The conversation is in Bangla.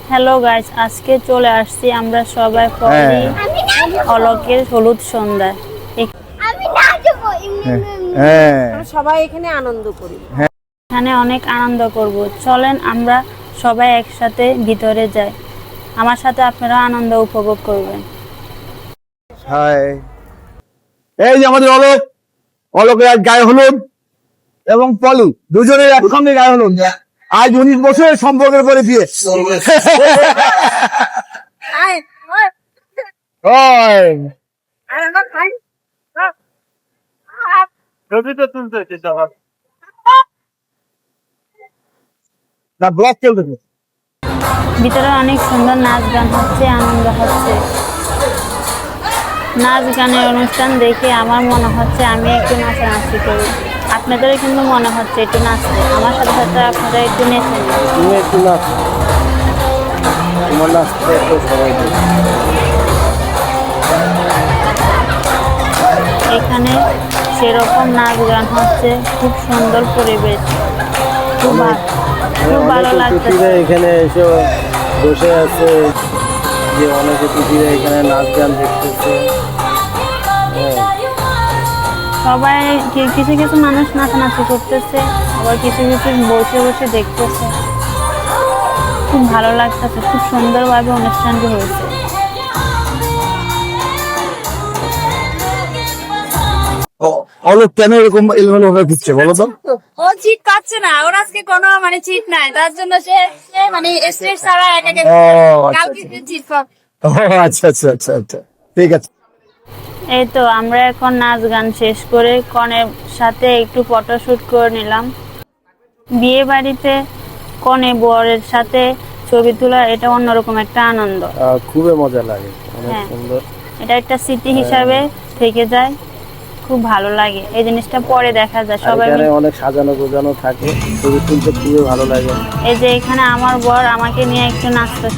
হ্যালো গাইস, আজকে চলে আসছি আমরা সবাই পরি অলকের হলুদ সন্ধ্যায়। আমরা সবাই এখানে আনন্দ করি। এখানে অনেক আনন্দ করব। চলেন আমরা সবাই একসাথে ভিতরে যাই। আমার সাথে আপনারা আনন্দ উপভোগ করবেন। হাই, এই যে আমাদের অলোকের আজ গায়ে হলুদ এবং পলু দুজনের একসঙ্গে গায়ে হলুদ। আজ 19 বছরের সম্পর্কের পরে বিয়ে। ওই, না ব্লক চলতেছে। ভিতরে অনেক সুন্দর নাচ গান হচ্ছে, আনন্দ হচ্ছে। নাচ গানের অনুষ্ঠান দেখে আমার মনে হচ্ছে আমি একটু নাচানাচি করি। আপনাদেরও কিন্তু মনে হচ্ছে একটু নাচতে। আমার সাথে সাথে আপনারা একটু নেচে নিন। তুমি একটু নাচ, তোমার নাচতে তো সবাই দেখে। এখানে সেরকম নাচ গান হচ্ছে, খুব সুন্দর পরিবেশ, খুব ভালো লাগছে। এখানে এসে বসে আছে, যে অনেকে পুঁজিরা এখানে নাচ গান দেখতেছে। সবাই কিছু কিছু মানুষ নাচানাচি করতেছে, আবার কিছু কিছু বসে বসে দেখতেছে। খুব ভালো লাগতেছে, খুব সুন্দরভাবে অনুষ্ঠানটি হয়েছে। অলোক কেন এরকম এলোমেলো ভাবে ঘুরছে বলো তো? ও চিট পাচ্ছে না, ওর আজকে কোনো মানে চিট নাই, তার জন্য সে মানে স্ট্রেস ছাড়া একাকে কালকে চিট পাবে। ও আচ্ছা আচ্ছা আচ্ছা আচ্ছা, ঠিক আছে। এই তো আমরা এখন নাচ গান শেষ করে কনের সাথে একটু ফটোশুট করে নিলাম। বিয়ে বাড়িতে কনে বরের সাথে ছবি তোলা এটা অন্যরকম একটা আনন্দ। খুবই মজা লাগে, অনেক হ্যাঁ। সুন্দর। এটা একটা স্মৃতি হিসাবে থেকে যায়, খুব ভালো লাগে। এই জিনিসটা পরে দেখা যায় সবাই এখানে অনেক সাজানো গোজানো থাকে, ছবি তুলতে খুবই ভালো লাগে। এই যে এখানে আমার বর আমাকে নিয়ে একটু নাচতে